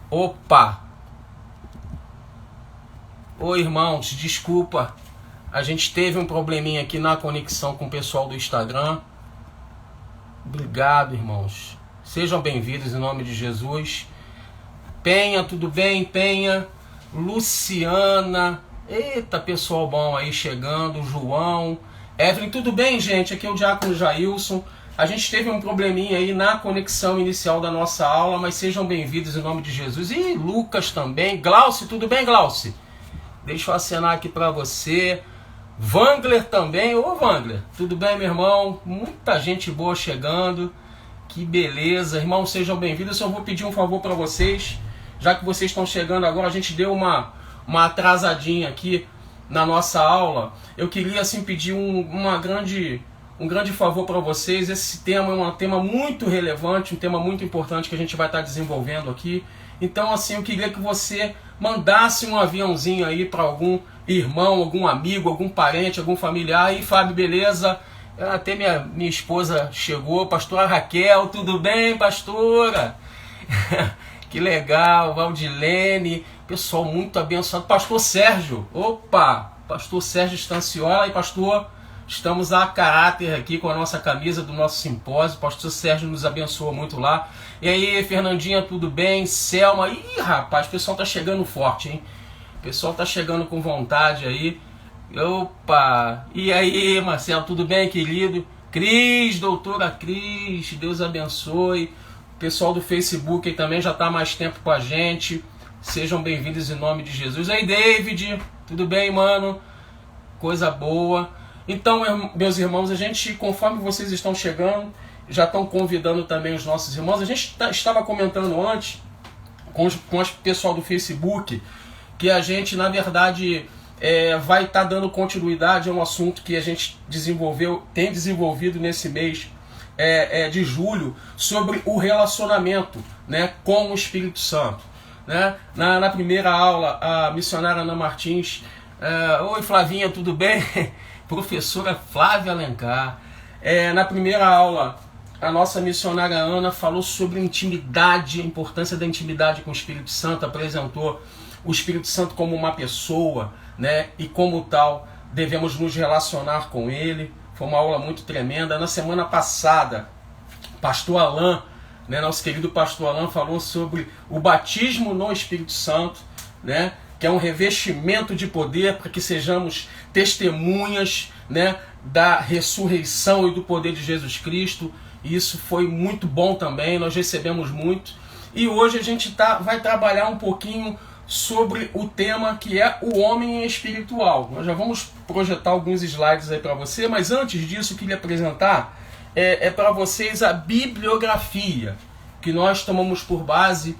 Opa! Oi, irmãos, desculpa. A gente teve um probleminha aqui na conexão com o pessoal do Instagram. Obrigado, irmãos. Sejam bem-vindos em nome de Jesus. Penha, tudo bem? Penha, Luciana. Eita, pessoal bom aí chegando. João, Evelyn, tudo bem, gente? Aqui é o Diácono Jailson. A gente teve um probleminha aí na conexão inicial da nossa aula, mas sejam bem-vindos em nome de Jesus. E Lucas também. Glauci, tudo bem, Glauci? Deixa eu acenar aqui para você. Wangler também. Ô, Wangler, tudo bem, meu irmão? Muita gente boa chegando. Que beleza. Irmãos, sejam bem-vindos. Eu só vou pedir um favor para vocês. Já que vocês estão chegando agora, a gente deu uma atrasadinha aqui na nossa aula. Eu queria, assim, pedir um grande favor para vocês. Esse tema é um tema muito relevante, um tema muito importante que a gente vai estar desenvolvendo aqui. Então, assim, eu queria que você mandasse um aviãozinho aí para algum irmão, algum amigo, algum parente, algum familiar. E Fábio, beleza? Até minha esposa chegou, pastora Raquel, tudo bem, pastora? Que legal, Valdilene, pessoal muito abençoado. Pastor Sérgio, opa, pastor Sérgio Stanciola e pastor, estamos a caráter aqui com a nossa camisa do nosso simpósio. Pastor Sérgio nos abençoa muito lá. E aí, Fernandinha, tudo bem? Selma, ih, rapaz, o pessoal tá chegando forte, hein? O pessoal tá chegando com vontade aí. Opa! E aí, Marcelo, tudo bem, querido? Cris, doutora Cris, Deus abençoe. O pessoal do Facebook aí também já está há mais tempo com a gente. Sejam bem-vindos em nome de Jesus. Aí, David, tudo bem, mano? Coisa boa. Então, meus irmãos, a gente, conforme vocês estão chegando, já estão convidando também os nossos irmãos. A gente estava comentando antes com o pessoal do Facebook que a gente, na verdade, vai estar dando continuidade a um assunto que a gente tem desenvolvido nesse mês de julho, sobre o relacionamento, né, com o Espírito Santo. Né? Na primeira aula, a missionária Ana Martins, oi Flavinha, tudo bem? Professora Flávia Alencar. Na primeira aula, a nossa missionária Ana falou sobre intimidade, a importância da intimidade com o Espírito Santo, apresentou o Espírito Santo como uma pessoa, né? E como tal, devemos nos relacionar com ele. Foi uma aula muito tremenda. Na semana passada, pastor Alain, né, nosso querido pastor Alain, falou sobre o batismo no Espírito Santo, né, que é um revestimento de poder para que sejamos testemunhas, né, da ressurreição e do poder de Jesus Cristo. E isso foi muito bom também, nós recebemos muito. E hoje a gente vai trabalhar um pouquinho sobre o tema que é o homem espiritual. Nós já vamos projetar alguns slides aí para você, mas antes disso eu queria apresentar para vocês a bibliografia que nós tomamos por base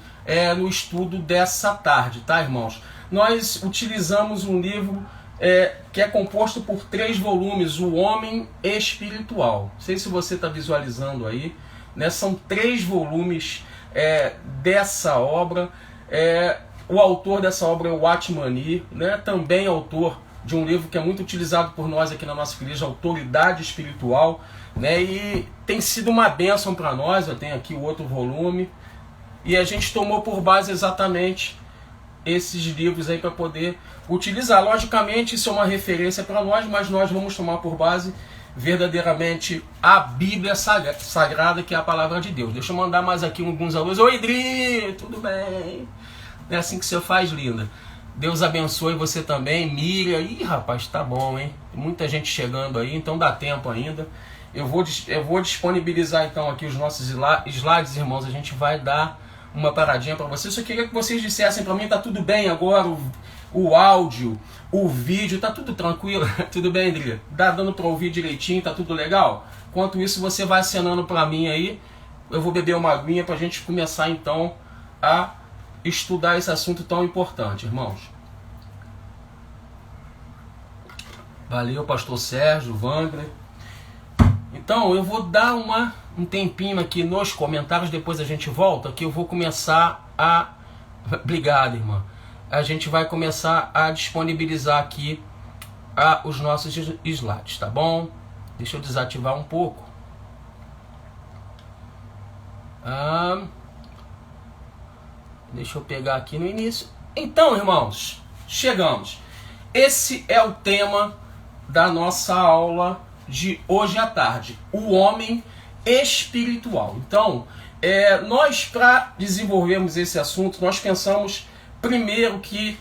no estudo dessa tarde, tá, irmãos? Nós utilizamos um livro que é composto por 3 volumes, O Homem Espiritual. Não sei se você está visualizando aí, né? São 3 volumes dessa obra. O autor dessa obra é o Atmani, né? Também autor de um livro que é muito utilizado por nós aqui na nossa igreja, Autoridade Espiritual, né? E tem sido uma bênção para nós. Eu tenho aqui o outro volume. E a gente tomou por base exatamente esses livros aí para poder utilizar. Logicamente, isso é uma referência para nós, mas nós vamos tomar por base verdadeiramente a Bíblia Sagrada, que é a Palavra de Deus. Deixa eu mandar mais aqui alguns alôs. Oi, Idri, tudo bem? É assim que você faz, linda. Deus abençoe você também, Miriam. Ih, rapaz, tá bom, hein? Muita gente chegando aí, então dá tempo ainda. Eu vou disponibilizar então aqui os nossos slides, irmãos. A gente vai dar uma paradinha para vocês. Só queria que vocês dissessem para mim, tá tudo bem agora? O áudio, o vídeo, tá tudo tranquilo? Tudo bem, Adri? Tá dando para ouvir direitinho? Tá tudo legal? Enquanto isso, você vai acenando para mim aí. Eu vou beber uma aguinha para a gente começar então a estudar esse assunto tão importante, irmãos. Valeu, pastor Sérgio, Wangler. Então, eu vou dar um tempinho aqui nos comentários, depois a gente volta, que eu vou começar a... Obrigado, irmã. A gente vai começar a disponibilizar aqui os nossos slides, tá bom? Deixa eu desativar um pouco. Deixa eu pegar aqui no início. Então, irmãos, chegamos. Esse é o tema da nossa aula de hoje à tarde. O homem espiritual. Então, nós, para desenvolvermos esse assunto, nós pensamos primeiro que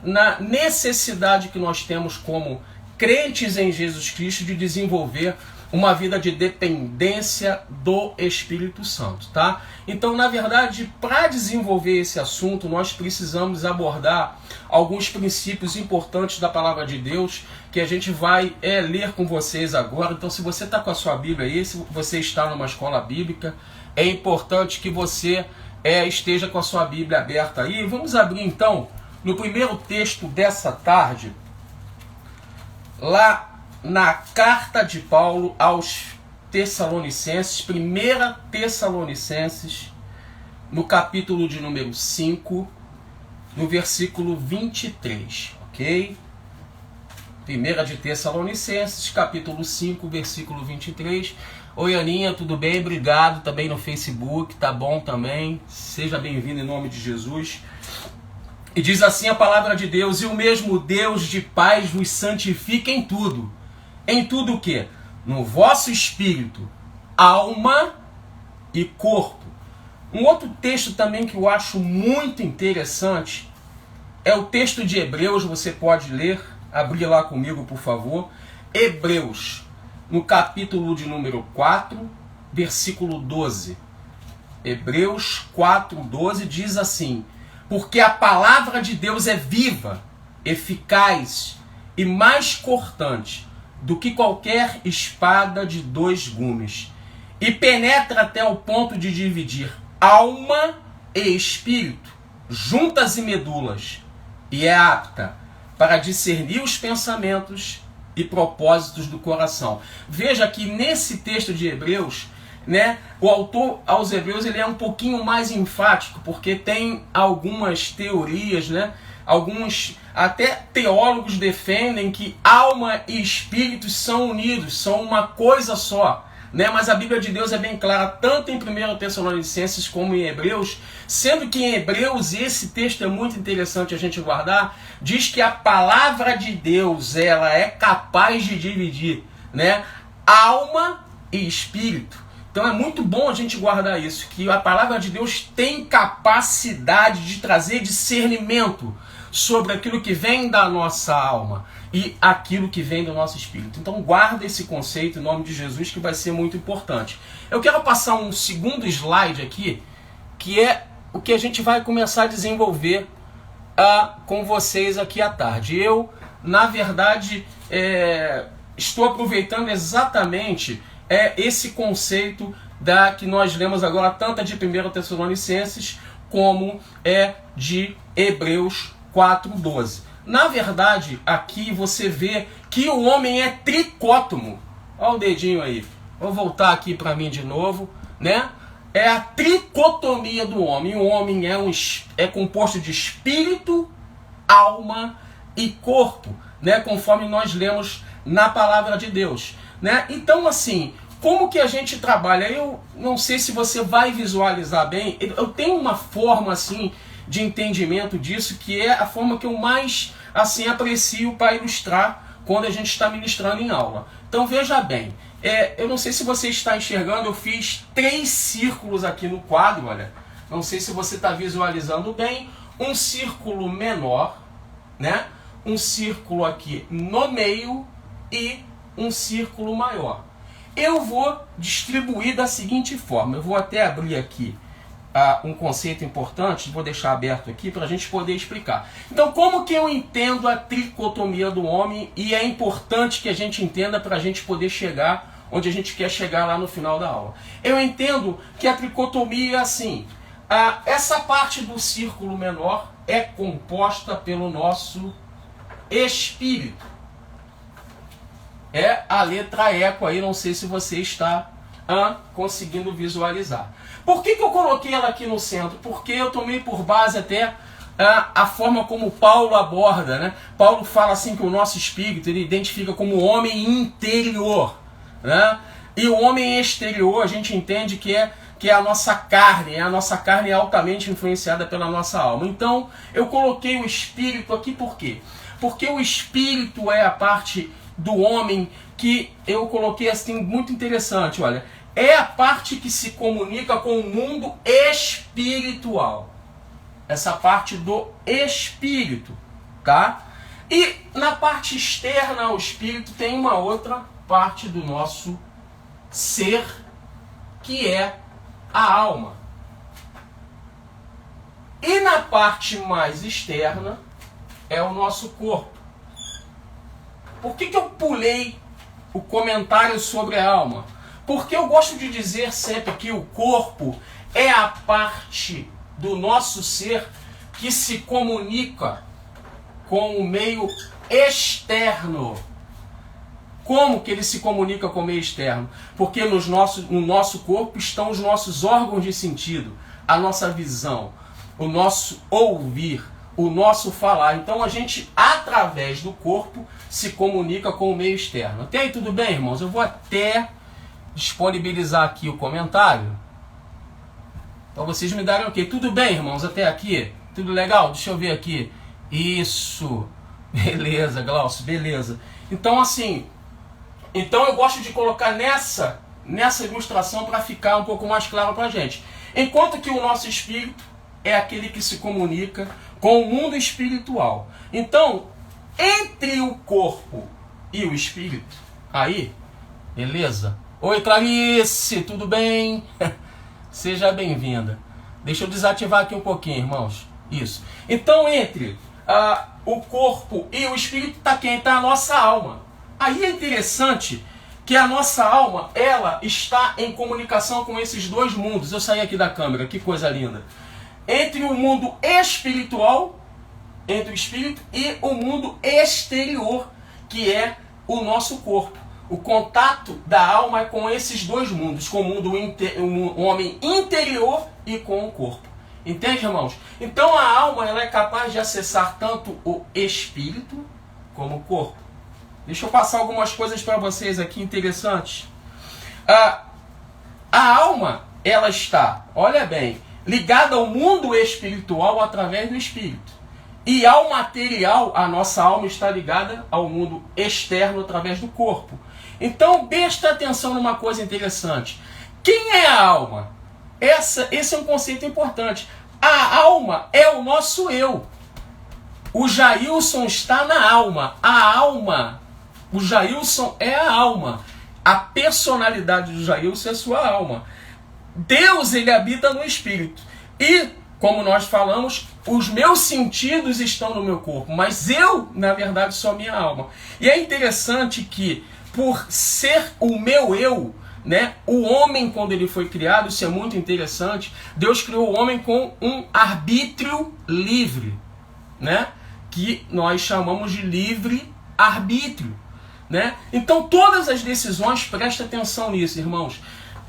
na necessidade que nós temos como crentes em Jesus Cristo de desenvolver uma vida de dependência do Espírito Santo, tá? Então, na verdade, para desenvolver esse assunto, nós precisamos abordar alguns princípios importantes da Palavra de Deus que a gente vai ler com vocês agora. Então, se você está com a sua Bíblia aí, se você está numa escola bíblica, é importante que você esteja com a sua Bíblia aberta aí. Vamos abrir, então, no primeiro texto dessa tarde, lá na carta de Paulo aos Tessalonicenses, 1 Tessalonicenses, no capítulo de número 5, no versículo 23, ok? 1 de Tessalonicenses, capítulo 5, versículo 23. Oi, Aninha, tudo bem? Obrigado também no Facebook, tá bom também? Seja bem-vindo em nome de Jesus. E diz assim a palavra de Deus: e o mesmo Deus de paz vos santifica em tudo. Em tudo o quê? No vosso espírito, alma e corpo. Um outro texto também que eu acho muito interessante é o texto de Hebreus. Você pode ler, abrir lá comigo, por favor. Hebreus, no capítulo de número 4, versículo 12. Hebreus 4, 12 diz assim: porque a palavra de Deus é viva, eficaz e mais cortante do que qualquer espada de 2 gumes, e penetra até o ponto de dividir alma e espírito, juntas e medulas, e é apta para discernir os pensamentos e propósitos do coração. Veja que nesse texto de Hebreus, o autor aos Hebreus ele é um pouquinho mais enfático, porque tem algumas teorias, alguns até teólogos defendem que alma e espírito são unidos, são uma coisa só, mas a Bíblia de Deus é bem clara, tanto em 1 Tessalonicenses como em Hebreus, sendo que em Hebreus, e esse texto é muito interessante a gente guardar, diz que a palavra de Deus ela é capaz de dividir alma e espírito. Então é muito bom a gente guardar isso, que a palavra de Deus tem capacidade de trazer discernimento sobre aquilo que vem da nossa alma e aquilo que vem do nosso espírito. Então guarda esse conceito em nome de Jesus, que vai ser muito importante. Eu quero passar um segundo slide aqui, que é o que a gente vai começar a desenvolver com vocês aqui à tarde. Eu, na verdade, estou aproveitando exatamente esse conceito que nós lemos agora, tanto de 1 Tessalonicenses como de Hebreus 4:12. Na verdade, aqui você vê que o homem é tricótomo. Olha o dedinho aí. Vou voltar aqui para mim de novo, É a tricotomia do homem. O homem é composto de espírito, alma e corpo, conforme nós lemos na palavra de Deus, Então, assim, como que a gente trabalha? Eu não sei se você vai visualizar bem. Eu tenho uma forma assim de entendimento disso, que é a forma que eu mais assim aprecio para ilustrar quando a gente está ministrando em aula. Então veja bem, eu não sei se você está enxergando, eu fiz 3 círculos aqui no quadro, olha. Não sei se você está visualizando bem. Um círculo menor, um círculo aqui no meio e um círculo maior. Eu vou distribuir da seguinte forma. Eu vou até abrir aqui um conceito importante, vou deixar aberto aqui para a gente poder explicar. Então, como que eu entendo a tricotomia do homem, e é importante que a gente entenda para a gente poder chegar onde a gente quer chegar lá no final da aula. Eu entendo que a tricotomia é assim: essa parte do círculo menor é composta pelo nosso espírito. É a letra eco aí, não sei se você está conseguindo visualizar. Por que eu coloquei ela aqui no centro? Porque eu tomei por base até a forma como Paulo aborda, Paulo fala assim que o nosso espírito ele identifica como homem interior, E o homem exterior a gente entende que é que é a nossa carne. A nossa carne é altamente influenciada pela nossa alma. Então, eu coloquei o espírito aqui por quê? Porque o espírito é a parte do homem que eu coloquei assim, muito interessante, olha. É a parte que se comunica com o mundo espiritual. Essa parte do espírito, tá? E na parte externa ao espírito tem uma outra parte do nosso ser, que é a alma. E na parte mais externa é o nosso corpo. Por que eu pulei o comentário sobre a alma? Porque eu gosto de dizer sempre que o corpo é a parte do nosso ser que se comunica com o meio externo. Como que ele se comunica com o meio externo? Porque no nosso corpo estão os nossos órgãos de sentido, a nossa visão, o nosso ouvir, o nosso falar. Então a gente, através do corpo, se comunica com o meio externo. Até aí tudo bem, irmãos? Eu vou até disponibilizar aqui o comentário. Então vocês me darem ok. Tudo bem, irmãos? Até aqui? Tudo legal? Deixa eu ver aqui. Isso. Beleza, Glaucio. Beleza. Então assim, eu gosto de colocar nessa ilustração para ficar um pouco mais claro para a gente. Enquanto que o nosso espírito é aquele que se comunica com o mundo espiritual. Então, entre o corpo e o espírito, aí, beleza? Oi, Clarice, tudo bem? Seja bem-vinda. Deixa eu desativar aqui um pouquinho, irmãos. Isso. Então, entre o corpo e o espírito está quem? Está a nossa alma. Aí é interessante que a nossa alma, ela está em comunicação com esses dois mundos. Eu saí aqui da câmera, que coisa linda. Entre o mundo espiritual, entre o espírito, e o mundo exterior, que é o nosso corpo. O contato da alma é com esses dois mundos, com o mundo o homem interior e com o corpo. Entende, irmãos? Então a alma, ela é capaz de acessar tanto o espírito como o corpo. Deixa eu passar algumas coisas para vocês aqui interessantes. A alma, ela está, olha bem, ligada ao mundo espiritual através do espírito. E ao material, a nossa alma está ligada ao mundo externo através do corpo. Então, presta atenção numa coisa interessante. Quem é a alma? Esse é um conceito importante. A alma é o nosso eu. O Jailson está na alma. A alma, o Jailson é a alma. A personalidade do Jailson é a sua alma. Deus, ele habita no espírito. E, como nós falamos, os meus sentidos estão no meu corpo, mas eu, na verdade, sou a minha alma. E é interessante que, por ser o meu eu, né, o homem, quando ele foi criado, isso é muito interessante, Deus criou o homem com um arbítrio livre, né, que nós chamamos de livre-arbítrio. Né? Então, todas as decisões, presta atenção nisso, irmãos,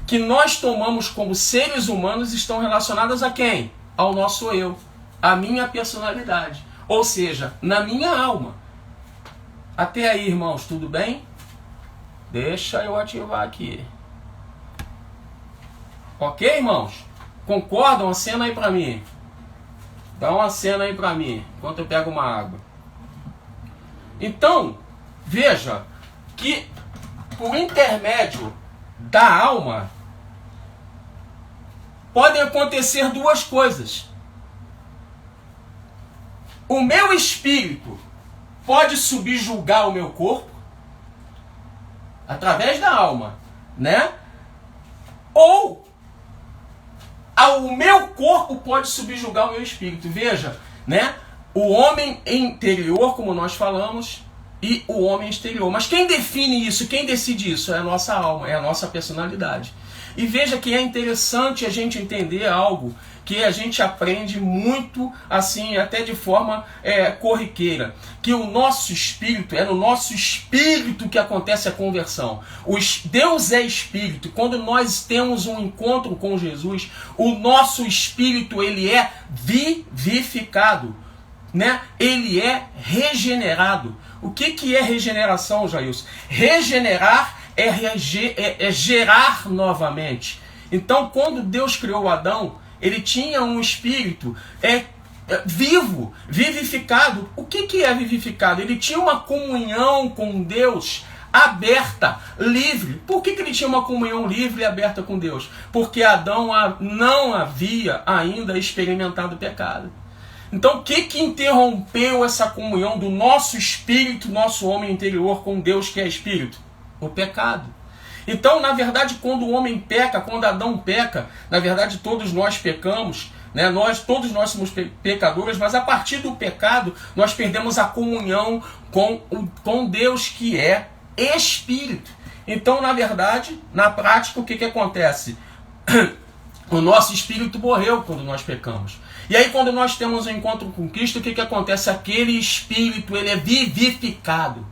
que nós tomamos como seres humanos estão relacionadas a quem? Ao nosso eu, à minha personalidade, ou seja, na minha alma. Até aí, irmãos, tudo bem? Deixa eu ativar aqui. Ok, irmãos? Concordam? Acena aí pra mim. Dá uma acena aí pra mim, enquanto eu pego uma água. Então, veja que por intermédio da alma podem acontecer duas coisas. O meu espírito pode subjugar o meu corpo através da alma, né? Ou o meu corpo pode subjugar o meu espírito. Veja, né? O homem interior, como nós falamos, e o homem exterior. Mas quem define isso, quem decide isso? É a nossa alma, é a nossa personalidade. E veja que é interessante a gente entender algo que a gente aprende muito, assim, até de forma corriqueira. Que o nosso espírito, é no nosso espírito que acontece a conversão. Deus é espírito. Quando nós temos um encontro com Jesus, o nosso espírito, ele é vivificado, né? Ele é regenerado. O que é regeneração, Jailson? Regenerar é gerar novamente. Então, quando Deus criou Adão, ele tinha um espírito vivo, vivificado. O que é vivificado? Ele tinha uma comunhão com Deus aberta, livre. Por que ele tinha uma comunhão livre e aberta com Deus? Porque Adão não havia ainda experimentado o pecado. Então, o que interrompeu essa comunhão do nosso espírito, nosso homem interior com Deus, que é espírito? O pecado. Então, na verdade, quando o homem peca, quando Adão peca, na verdade todos nós pecamos, né? Todos nós somos pecadores, mas a partir do pecado nós perdemos a comunhão com Deus, que é espírito. Então, na verdade, na prática, o que acontece? O nosso espírito morreu quando nós pecamos. E aí, quando nós temos um encontro com Cristo, o que acontece? Aquele espírito, ele é vivificado.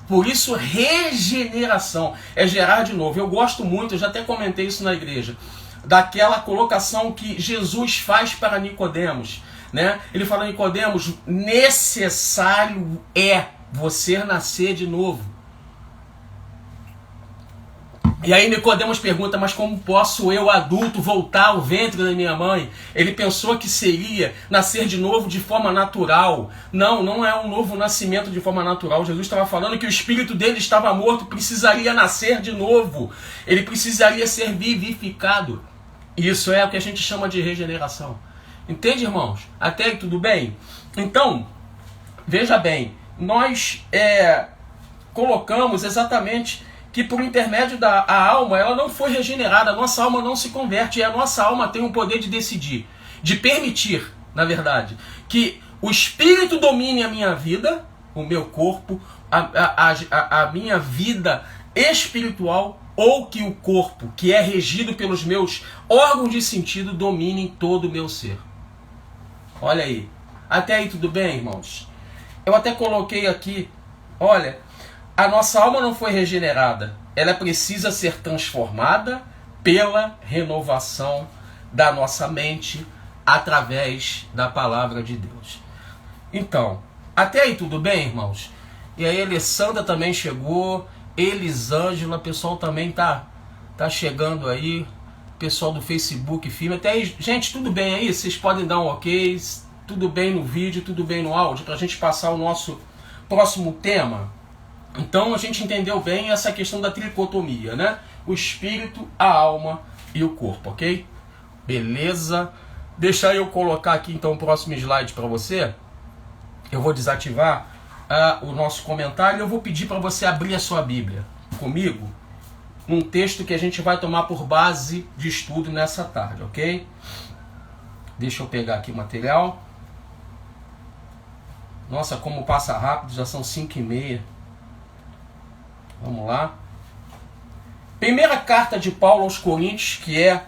Por isso, regeneração é gerar de novo. Eu gosto muito, eu já até comentei isso na igreja, daquela colocação que Jesus faz para Nicodemos, né? Ele fala: Nicodemos, necessário é você nascer de novo. E aí Nicodemos pergunta: mas como posso eu, adulto, voltar ao ventre da minha mãe? Ele pensou que seria nascer de novo de forma natural. Não é um novo nascimento de forma natural. Jesus estava falando que o espírito dele estava morto, precisaria nascer de novo. Ele precisaria ser vivificado. Isso é o que a gente chama de regeneração. Entende, irmãos? Até aí tudo bem? Então, veja bem, nós colocamos exatamente que por intermédio da alma, ela não foi regenerada, a nossa alma não se converte, e a nossa alma tem o poder de decidir, de permitir, na verdade, que o Espírito domine a minha vida, o meu corpo, a minha vida espiritual, ou que o corpo, que é regido pelos meus órgãos de sentido, domine todo o meu ser. Olha aí. Até aí tudo bem, irmãos? Eu até coloquei aqui, olha, a nossa alma não foi regenerada. Ela precisa ser transformada pela renovação da nossa mente através da palavra de Deus. Então, até aí tudo bem, irmãos? E aí, Alessandra também chegou, Elisângela, pessoal também tá chegando aí, pessoal do Facebook, filme. Até aí, gente, tudo bem aí? Vocês podem dar um ok? Tudo bem no vídeo, tudo bem no áudio, pra gente passar o nosso próximo tema? Então a gente entendeu bem essa questão da tricotomia, né? O espírito, a alma e o corpo, ok? Beleza? Deixa eu colocar aqui então o próximo slide para você. Eu vou desativar o nosso comentário e eu vou pedir para você abrir a sua Bíblia comigo num texto que a gente vai tomar por base de estudo nessa tarde, ok? Deixa eu pegar aqui o material. Nossa, como passa rápido, já são 5h30. Vamos lá. Primeira carta de Paulo aos Coríntios, que é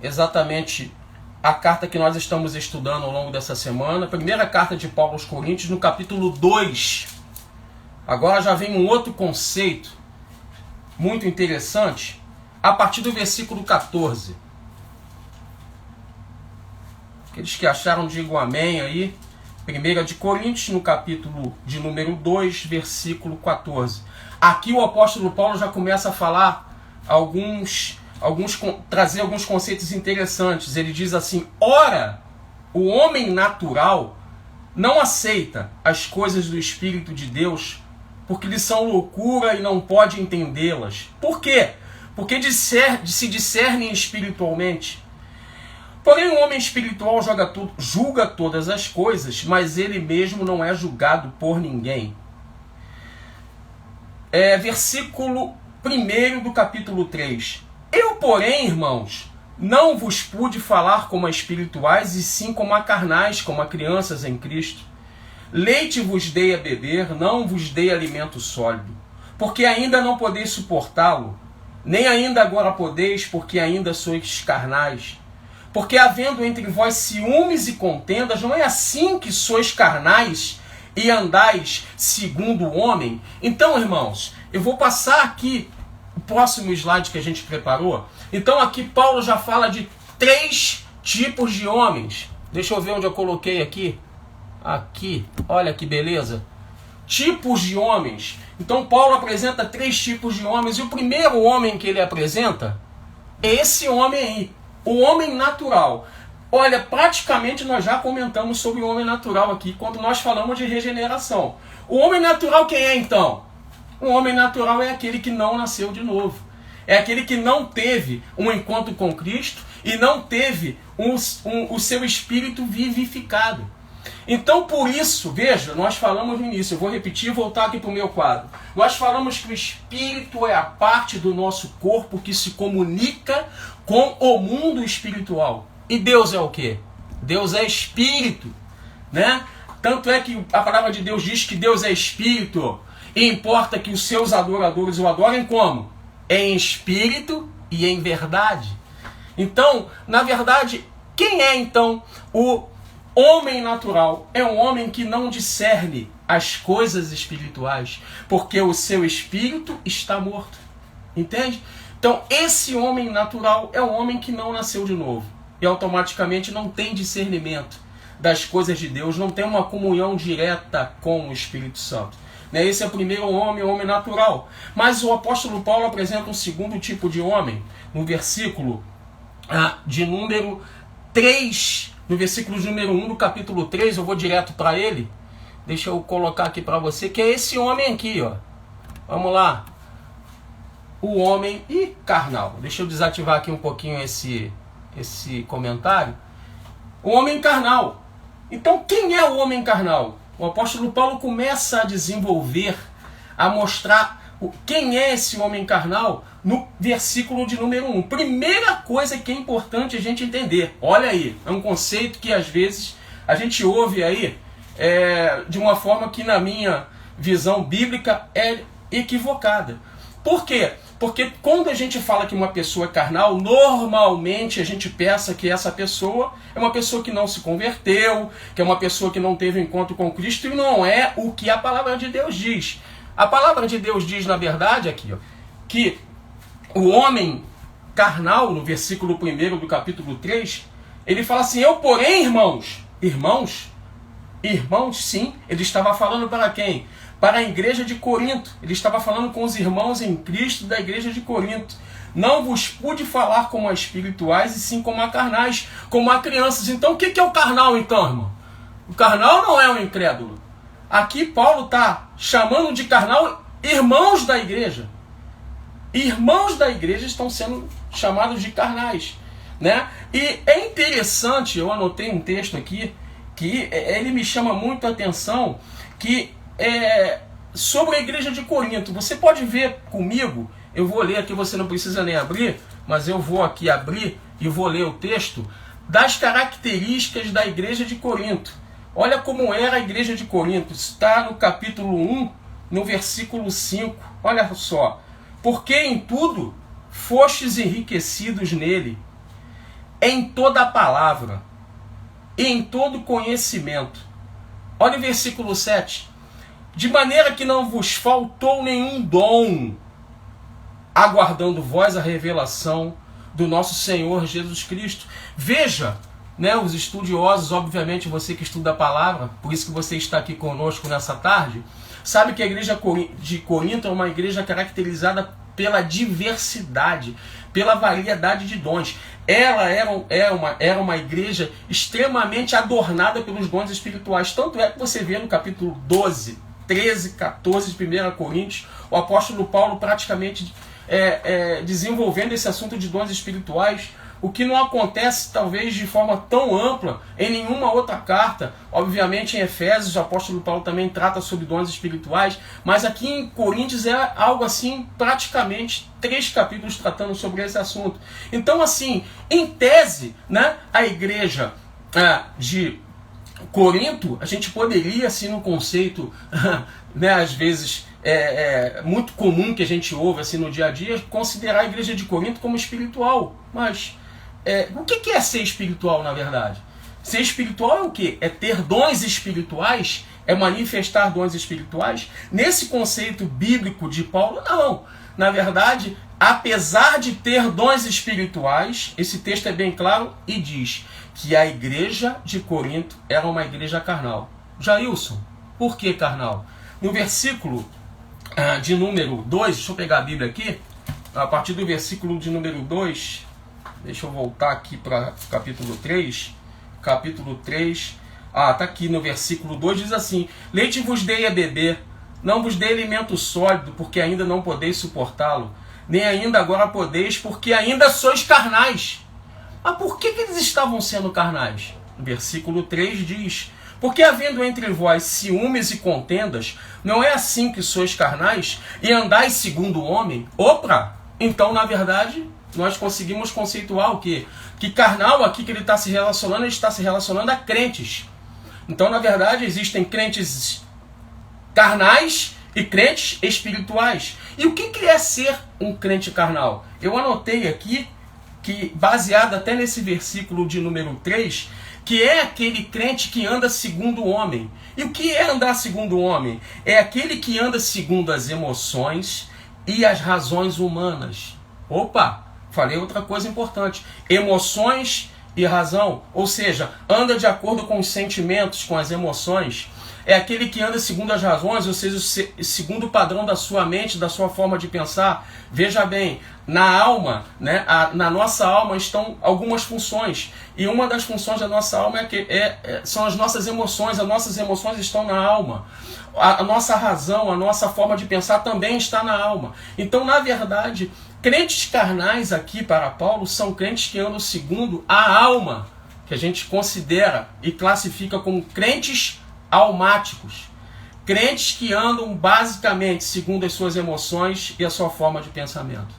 exatamente a carta que nós estamos estudando ao longo dessa semana. Primeira carta de Paulo aos Coríntios, no capítulo 2. Agora já vem um outro conceito muito interessante, a partir do versículo 14. Aqueles que acharam, digam amém aí. 1 de Coríntios, no capítulo de número 2, versículo 14. Aqui o apóstolo Paulo já começa a falar trazer alguns conceitos interessantes. Ele diz assim: ora, o homem natural não aceita as coisas do Espírito de Deus, porque lhes são loucura e não pode entendê-las. Por quê? Porque se discernem espiritualmente. Porém, o homem espiritual julga todas as coisas, mas ele mesmo não é julgado por ninguém. Versículo 1 do capítulo 3. Eu, porém, irmãos, não vos pude falar como a espirituais, e sim como a carnais, como a crianças em Cristo. Leite vos dei a beber, não vos dei alimento sólido, porque ainda não podeis suportá-lo, nem ainda agora podeis, porque ainda sois carnais. Porque havendo entre vós ciúmes e contendas, não é assim que sois carnais e andais segundo o homem? Então, irmãos, eu vou passar aqui o próximo slide que a gente preparou. Então aqui Paulo já fala de 3 tipos de homens. Deixa eu ver onde eu coloquei aqui. Aqui, olha que beleza. Tipos de homens. Então Paulo apresenta 3 tipos de homens. E o primeiro homem que ele apresenta É esse homem aí, o homem natural. Olha, praticamente nós já comentamos sobre o homem natural aqui, quando nós falamos de regeneração. O homem natural quem é então? O homem natural é aquele que não nasceu de novo. É aquele que não teve um encontro com Cristo e não teve o seu espírito vivificado. Então, por isso, veja, nós falamos no início, eu vou repetir e voltar aqui para o meu quadro. Nós falamos que o espírito é a parte do nosso corpo que se comunica com o mundo espiritual. E Deus é o quê? Deus é espírito, né? Tanto é que a palavra de Deus diz que Deus é espírito e importa que os seus adoradores o adorem como? Em espírito e em verdade. Então, na verdade, quem é então o homem natural? É um homem que não discerne as coisas espirituais, porque o seu espírito está morto. Entende? Então, esse homem natural é um homem que não nasceu de novo e automaticamente não tem discernimento das coisas de Deus, não tem uma comunhão direta com o Espírito Santo. Esse é o primeiro homem, o homem natural. Mas o apóstolo Paulo apresenta um segundo tipo de homem, no versículo de número 3, no versículo de número 1 do capítulo 3, eu vou direto para ele. Deixa eu colocar aqui para você, que é esse homem aqui, ó. Vamos lá. O homem carnal. Deixa eu desativar aqui um pouquinho esse comentário. O homem carnal. Então, quem é o homem carnal? O apóstolo Paulo começa a desenvolver, a mostrar quem é esse homem carnal no versículo de número 1. Primeira coisa que é importante a gente entender. Olha aí, é um conceito que às vezes a gente ouve aí de uma forma que na minha visão bíblica é equivocada. Por quê? Porque quando a gente fala que uma pessoa é carnal, normalmente a gente pensa que essa pessoa é uma pessoa que não se converteu, que é uma pessoa que não teve um encontro com Cristo, e não é o que a palavra de Deus diz. A palavra de Deus diz, na verdade, aqui, ó, que o homem carnal, no versículo 1 do capítulo 3, ele fala assim: eu, porém, irmãos, sim, ele estava falando para quem? Para a igreja de Corinto. Ele estava falando com os irmãos em Cristo da igreja de Corinto. Não vos pude falar como a espirituais, e sim como a carnais, como a crianças. Então, o que é o carnal, então, irmão? O carnal não é um incrédulo. Aqui Paulo está chamando de carnal irmãos da igreja. Irmãos da igreja estão sendo chamados de carnais, né? E é interessante, eu anotei um texto aqui, que ele me chama muito a atenção, que sobre a igreja de Corinto. Você pode ver comigo, eu vou ler aqui, você não precisa nem abrir, mas eu vou aqui abrir e vou ler o texto das características da igreja de Corinto. Olha como era a igreja de Corinto, está no capítulo 1, no versículo 5, olha só. Porque em tudo fostes enriquecidos nele, em toda a palavra, e em todo conhecimento. Olha o versículo 7. De maneira que não vos faltou nenhum dom, aguardando vós a revelação do nosso Senhor Jesus Cristo. Veja, né, os estudiosos, obviamente você que estuda a palavra, por isso que você está aqui conosco nessa tarde, sabe que a igreja de Corinto é uma igreja caracterizada pela diversidade, pela variedade de dons. Ela era uma igreja extremamente adornada pelos dons espirituais. Tanto é que você vê no capítulo 12, 13, 14 de 1 Coríntios, o apóstolo Paulo praticamente desenvolvendo esse assunto de dons espirituais, o que não acontece talvez de forma tão ampla em nenhuma outra carta. Obviamente em Efésios o apóstolo Paulo também trata sobre dons espirituais, mas aqui em Coríntios é algo assim, praticamente 3 capítulos tratando sobre esse assunto. Então assim, em tese, né, a igreja de Corinto, a gente poderia, assim, no conceito, né, às vezes muito comum que a gente ouve assim no dia a dia, considerar a igreja de Corinto como espiritual. Mas o que é ser espiritual, na verdade? Ser espiritual é o quê? É ter dons espirituais? É manifestar dons espirituais? Nesse conceito bíblico de Paulo, não. Na verdade, apesar de ter dons espirituais, esse texto é bem claro e diz que a igreja de Corinto era uma igreja carnal. Jailson, por que carnal? No versículo de número 2, deixa eu pegar a Bíblia aqui, a partir do versículo de número 2, Deixa eu voltar aqui para capítulo 3. Capítulo 3. Tá aqui no versículo 2, diz assim: leite vos dei a beber, não vos dei alimento sólido, porque ainda não podeis suportá-lo, nem ainda agora podeis, porque ainda sois carnais. Mas por que eles estavam sendo carnais? No versículo 3 diz: porque havendo entre vós ciúmes e contendas, não é assim que sois carnais, e andais segundo o homem? Opa! Então, na verdade, nós conseguimos conceituar o quê? Que carnal aqui que ele está se relacionando, ele está se relacionando a crentes. Então, na verdade, existem crentes carnais e crentes espirituais. E o que é ser um crente carnal? Eu anotei aqui, que baseado até nesse versículo de número 3, que é aquele crente que anda segundo o homem. E o que é andar segundo o homem? É aquele que anda segundo as emoções e as razões humanas. Opa, falei outra coisa importante. Emoções e razão, ou seja, anda de acordo com os sentimentos, com as emoções. É aquele que anda segundo as razões, ou seja, segundo o padrão da sua mente, da sua forma de pensar. Veja bem, na alma, né, na nossa alma estão algumas funções. E uma das funções da nossa alma são as nossas emoções. As nossas emoções estão na alma. A nossa razão, a nossa forma de pensar também está na alma. Então, na verdade, crentes carnais aqui para Paulo são crentes que andam segundo a alma, que a gente considera e classifica como crentes almáticos. Crentes que andam basicamente segundo as suas emoções e a sua forma de pensamento.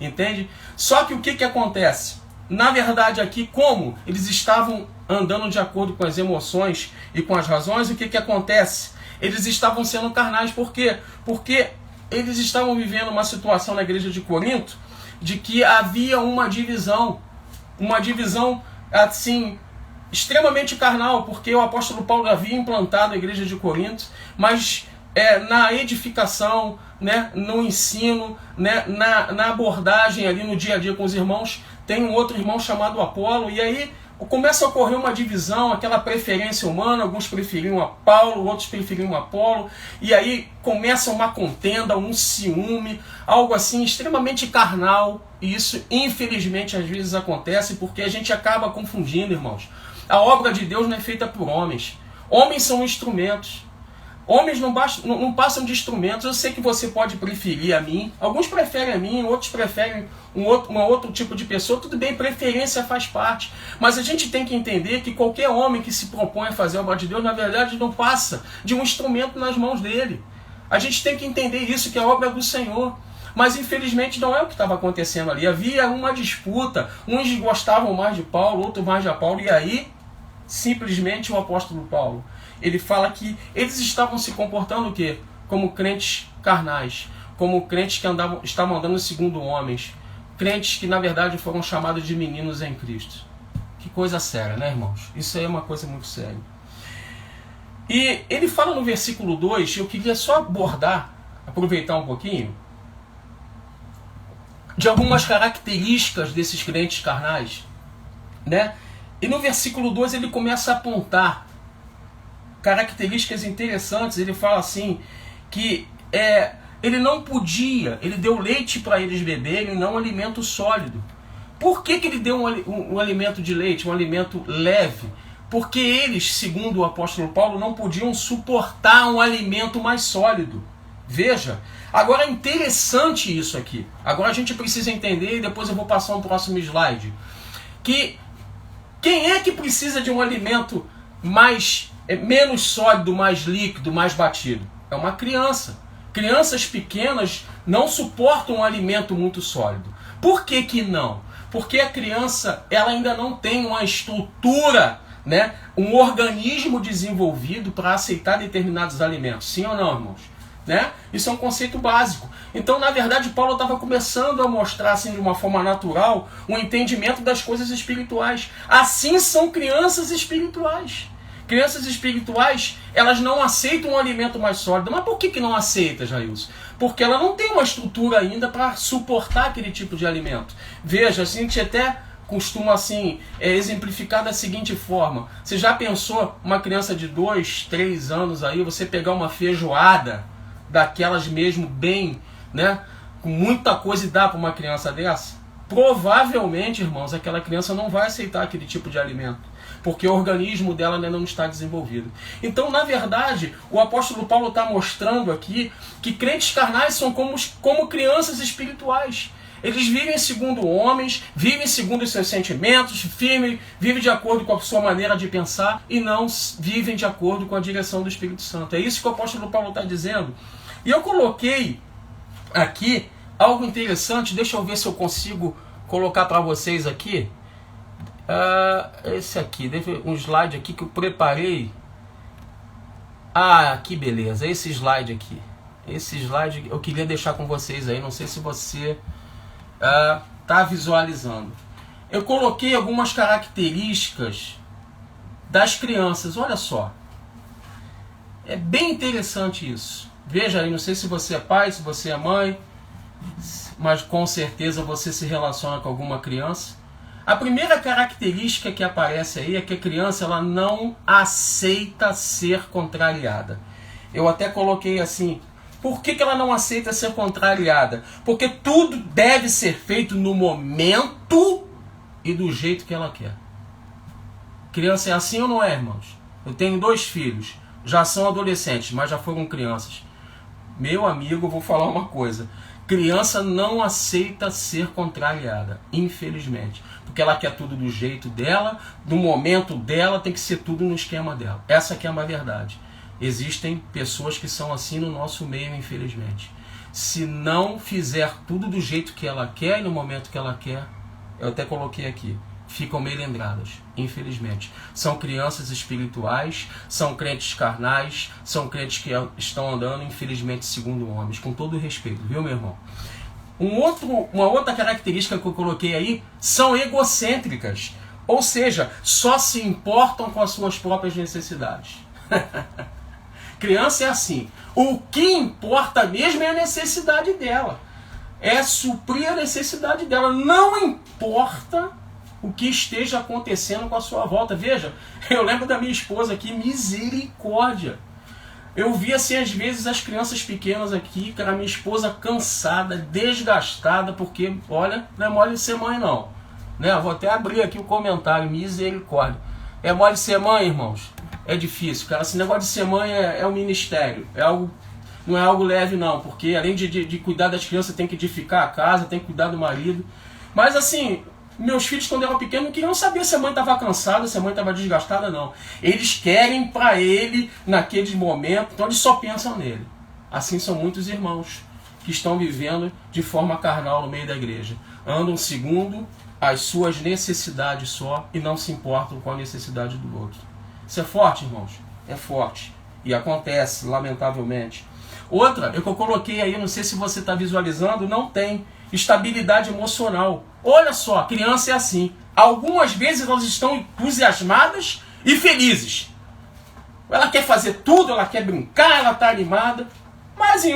Entende? Só que o que acontece? Na verdade aqui, como eles estavam andando de acordo com as emoções e com as razões, o que acontece? Eles estavam sendo carnais. Por quê? Porque eles estavam vivendo uma situação na igreja de Corinto de que havia uma divisão assim, extremamente carnal, porque o apóstolo Paulo havia implantado a igreja de Corinto, mas na edificação, né, no ensino, né, na abordagem ali no dia a dia com os irmãos, tem um outro irmão chamado Apolo, e aí começa a ocorrer uma divisão, aquela preferência humana, alguns preferiam a Paulo, outros preferiam Apolo, e aí começa uma contenda, um ciúme, algo assim extremamente carnal, e isso infelizmente às vezes acontece porque a gente acaba confundindo, irmãos. A obra de Deus não é feita por homens. Homens são instrumentos. Homens não passam de instrumentos. Eu sei que você pode preferir a mim. Alguns preferem a mim, outros preferem um outro tipo de pessoa. Tudo bem, preferência faz parte. Mas a gente tem que entender que qualquer homem que se propõe a fazer a obra de Deus, na verdade, não passa de um instrumento nas mãos dele. A gente tem que entender isso, que a obra é do Senhor. Mas infelizmente não é o que estava acontecendo ali. Havia uma disputa. Uns gostavam mais de Paulo, outros mais de Apolo. E aí, simplesmente o apóstolo Paulo, ele fala que eles estavam se comportando o quê? Como crentes carnais, como crentes que estavam andando segundo homens, crentes que na verdade foram chamados de meninos em Cristo. Que coisa séria, né, irmãos? Isso aí é uma coisa muito séria. E ele fala no versículo 2, eu queria só abordar, aproveitar um pouquinho, de algumas características desses crentes carnais, né? E no versículo 2 ele começa a apontar características interessantes. Ele fala assim, que ele não podia, ele deu leite para eles beberem, não alimento sólido. Por que ele deu um alimento de leite, um alimento leve? Porque eles, segundo o apóstolo Paulo, não podiam suportar um alimento mais sólido. Veja, agora é interessante isso aqui. Agora a gente precisa entender, e depois eu vou passar um próximo slide, que quem é que precisa de um alimento menos sólido, mais líquido, mais batido? É uma criança. Crianças pequenas não suportam um alimento muito sólido. Por que não? Porque a criança ela ainda não tem uma estrutura, né, um organismo desenvolvido para aceitar determinados alimentos. Sim ou não, irmãos? Né? Isso é um conceito básico. Então, na verdade, Paulo estava começando a mostrar assim, de uma forma natural um entendimento das coisas espirituais. Assim são crianças espirituais. Crianças espirituais, elas não aceitam um alimento mais sólido. Mas por que não aceita, Jailson? Porque ela não tem uma estrutura ainda para suportar aquele tipo de alimento. Veja, a gente até costuma assim, exemplificar da seguinte forma. Você já pensou uma criança de 2, 3 anos aí, você pegar uma feijoada daquelas mesmo bem, né, com muita coisa e dar para uma criança dessa? provavelmente, irmãos, aquela criança não vai aceitar aquele tipo de alimento, porque o organismo dela ainda não está desenvolvido. Então, na verdade, o apóstolo Paulo está mostrando aqui que crentes carnais são como crianças espirituais. Eles vivem segundo homens, vivem segundo os seus sentimentos, vivem de acordo com a sua maneira de pensar e não vivem de acordo com a direção do Espírito Santo. É isso que o apóstolo Paulo está dizendo. E eu coloquei aqui algo interessante, deixa eu ver se eu consigo colocar para vocês aqui. Esse aqui, um slide aqui que eu preparei. Que beleza, esse slide aqui. Esse slide eu queria deixar com vocês aí, não sei se você está visualizando. Eu coloquei algumas características das crianças, olha só. É bem interessante isso. Veja aí, não sei se você é pai, se você é mãe, mas com certeza você se relaciona com alguma criança. A primeira característica que aparece aí é que a criança ela não aceita ser contrariada. Eu até coloquei assim, por que ela não aceita ser contrariada? Porque tudo deve ser feito no momento e do jeito que ela quer. Criança é assim ou não é, irmãos? Eu tenho 2 filhos, já são adolescentes, mas já foram crianças. Meu amigo, eu vou falar uma coisa. Criança não aceita ser contrariada, infelizmente. Porque ela quer tudo do jeito dela, no momento dela, tem que ser tudo no esquema dela. Essa que é uma verdade. Existem pessoas que são assim no nosso meio, infelizmente. Se não fizer tudo do jeito que ela quer e no momento que ela quer, eu até coloquei aqui, ficam melindradas, infelizmente. São crianças espirituais, são crentes carnais, são crentes que estão andando, infelizmente, segundo homens, com todo o respeito, viu, meu irmão? Uma outra característica que eu coloquei aí, são egocêntricas, ou seja, só se importam com as suas próprias necessidades. Criança é assim, o que importa mesmo é a necessidade dela, é suprir a necessidade dela, não importa o que esteja acontecendo com a sua volta. Veja, eu lembro da minha esposa aqui, misericórdia. Eu vi assim às vezes as crianças pequenas aqui, cara, minha esposa cansada, desgastada, porque, olha, não é mole ser mãe não. Né? Vou até abrir aqui o comentário, misericórdia. É mole ser mãe, irmãos? É difícil, cara. Esse negócio de ser mãe é um ministério, não é algo leve não, porque além de cuidar das crianças, tem que edificar a casa, tem que cuidar do marido. Mas assim, meus filhos, quando eram pequenos, não queriam saber se a mãe estava cansada, se a mãe estava desgastada, não. Eles querem para ele, naquele momento, então eles só pensam nele. Assim são muitos irmãos que estão vivendo de forma carnal no meio da igreja. Andam segundo as suas necessidades só e não se importam com a necessidade do outro. Isso é forte, irmãos? É forte. E acontece, lamentavelmente. Outra, eu coloquei aí, não sei se você está visualizando, não tem estabilidade emocional. Olha só, a criança é assim. Algumas vezes elas estão entusiasmadas e felizes. Ela quer fazer tudo, ela quer brincar, ela está animada. Mas em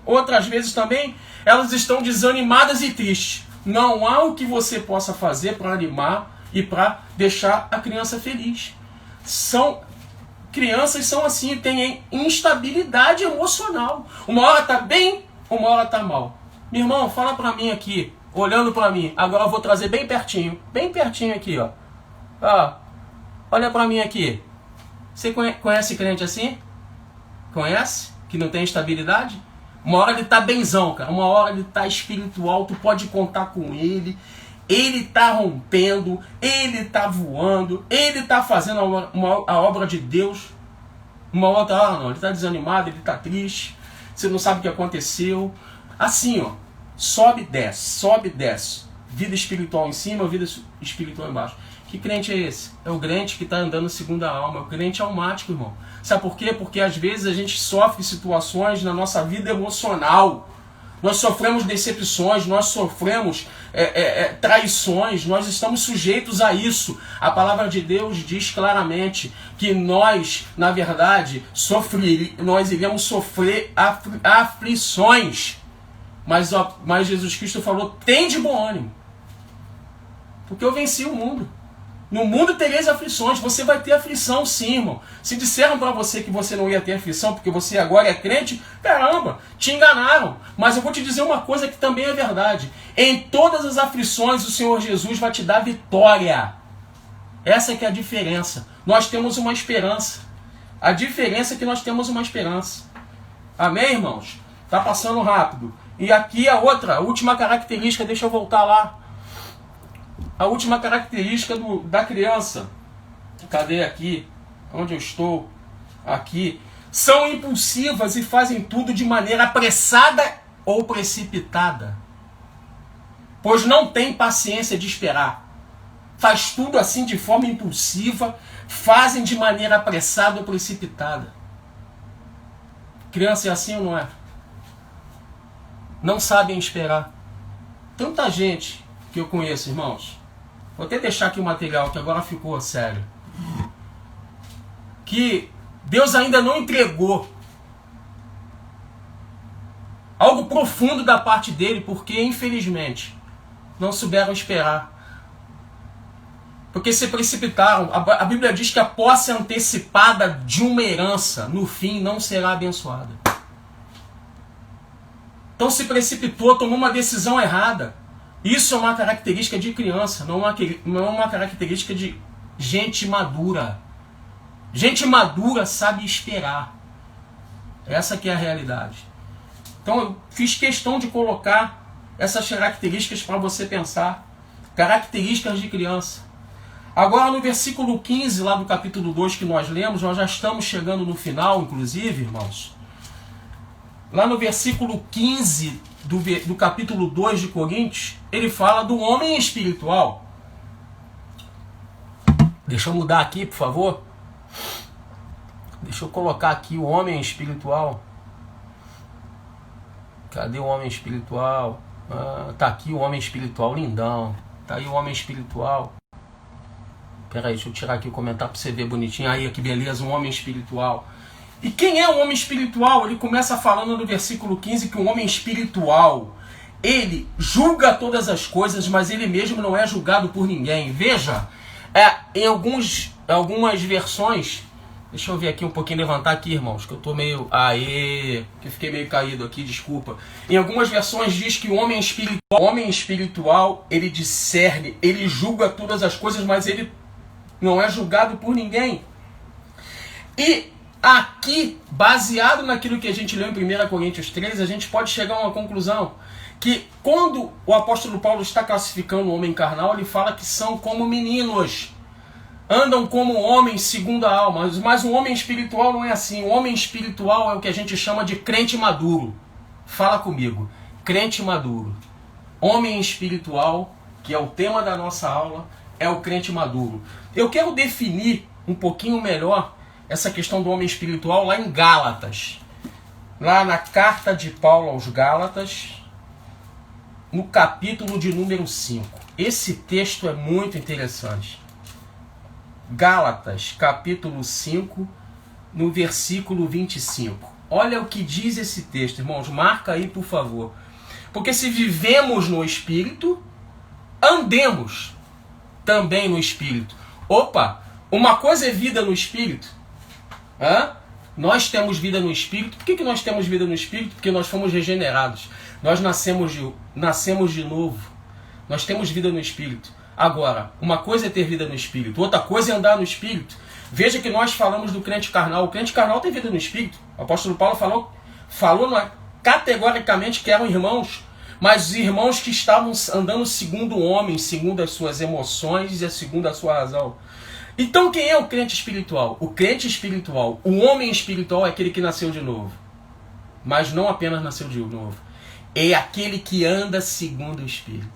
outras vezes também, elas estão desanimadas e tristes. Não há o que você possa fazer para animar e para deixar a criança feliz. Crianças são assim, têm instabilidade emocional. Uma hora está bem, uma hora está mal. Meu irmão, fala para mim aqui, olhando para mim. Agora eu vou trazer bem pertinho aqui, ó. Olha para mim aqui. Você conhece crente assim? Conhece? Que não tem estabilidade? Uma hora ele tá benzão, cara. Uma hora ele tá espiritual, tu pode contar com ele. Ele tá rompendo, ele tá voando, ele tá fazendo a obra de Deus. Uma outra hora não, ele tá desanimado, ele tá triste. Você não sabe o que aconteceu. Assim, ó, sobe e desce. Vida espiritual em cima, vida espiritual embaixo. Que crente é esse? É o crente que está andando segundo a alma. É o crente almático, irmão. Sabe por quê? Porque às vezes a gente sofre situações na nossa vida emocional. Nós sofremos decepções, nós sofremos traições, nós estamos sujeitos a isso. A palavra de Deus diz claramente que nós, na verdade, nós iremos sofrer aflições. Mas Jesus Cristo falou, tem de bom ânimo. Porque eu venci o mundo. No mundo tereis aflições, você vai ter aflição sim, irmão. Se disseram para você que você não ia ter aflição porque você agora é crente, caramba, te enganaram. Mas eu vou te dizer uma coisa que também é verdade. Em todas as aflições o Senhor Jesus vai te dar vitória. Essa é que é a diferença. Nós temos uma esperança. A diferença é que nós temos uma esperança. Amém, irmãos? Tá passando rápido. E aqui a última característica, deixa eu voltar lá. A última característica da criança. Cadê aqui? Onde eu estou? Aqui. São impulsivas e fazem tudo de maneira apressada ou precipitada. Pois não tem paciência de esperar. Faz tudo assim de forma impulsiva, fazem de maneira apressada ou precipitada. Criança é assim ou não é? Não sabem esperar. Tanta gente que eu conheço, irmãos. Vou até deixar aqui o material que agora ficou sério. Que Deus ainda não entregou algo profundo da parte dele, porque infelizmente não souberam esperar. Porque se precipitaram. A Bíblia diz que a posse antecipada de uma herança, no fim, não será abençoada. Então se precipitou, tomou uma decisão errada. Isso é uma característica de criança, não é uma característica de gente madura. Gente madura sabe esperar. Essa que é a realidade. Então eu fiz questão de colocar essas características para você pensar. Características de criança. Agora no versículo 15 lá do capítulo 2 que nós lemos, nós já estamos chegando no final, inclusive, irmãos. Lá no versículo 15 do capítulo 2 de Coríntios, ele fala do homem espiritual. Deixa eu mudar aqui, por favor. Deixa eu colocar aqui o homem espiritual. Cadê o homem espiritual? Tá aqui o homem espiritual, lindão. Tá aí o homem espiritual. Pera aí, deixa eu tirar aqui o comentário para você ver bonitinho. Aí, que beleza, um homem espiritual. E quem é o homem espiritual? Ele começa falando no versículo 15 que o homem espiritual, ele julga todas as coisas, mas ele mesmo não é julgado por ninguém. Veja, em algumas versões, deixa eu ver aqui um pouquinho, levantar aqui, irmãos, que eu tô meio... que eu fiquei meio caído aqui, desculpa. Em algumas versões diz que o homem espiritual, ele discerne, ele julga todas as coisas, mas ele não é julgado por ninguém. E aqui, baseado naquilo que a gente leu em 1 Coríntios 13, a gente pode chegar a uma conclusão que quando o apóstolo Paulo está classificando o homem carnal, ele fala que são como meninos, andam como homens segundo a alma, mas o homem espiritual não é assim. O homem espiritual é o que a gente chama de crente maduro. Fala comigo, crente maduro. Homem espiritual, que é o tema da nossa aula, é o crente maduro. Eu quero definir um pouquinho melhor essa questão do homem espiritual lá em Gálatas. Lá na carta de Paulo aos Gálatas, no capítulo de número 5. Esse texto é muito interessante. Gálatas, capítulo 5, no versículo 25. Olha o que diz esse texto, irmãos. Marca aí, por favor. Porque se vivemos no Espírito, andemos também no Espírito. Opa, uma coisa é vida no Espírito. Nós temos vida no Espírito. Por que nós temos vida no Espírito? Porque nós fomos regenerados. Nós nascemos de novo. Nós temos vida no Espírito. Agora, uma coisa é ter vida no Espírito, outra coisa é andar no Espírito. Veja que nós falamos do crente carnal. O crente carnal tem vida no Espírito. O apóstolo Paulo falou categoricamente que eram irmãos, mas irmãos que estavam andando segundo o homem, segundo as suas emoções e segundo a sua razão. Então quem é o crente espiritual? O crente espiritual, o homem espiritual é aquele que nasceu de novo. Mas não apenas nasceu de novo. É aquele que anda segundo o Espírito.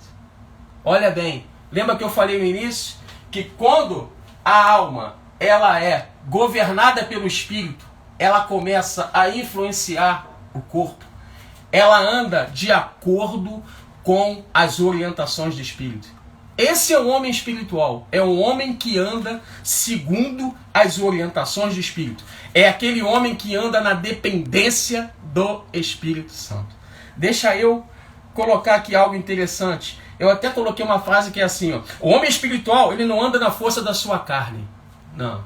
Olha bem, lembra que eu falei no início? Que quando a alma ela é governada pelo Espírito, ela começa a influenciar o corpo. Ela anda de acordo com as orientações do Espírito. Esse é o homem espiritual. É um homem que anda segundo as orientações do Espírito. É aquele homem que anda na dependência do Espírito Santo. Deixa eu colocar aqui algo interessante. Eu até coloquei uma frase que é assim, ó, o homem espiritual, ele não anda na força da sua carne. Não.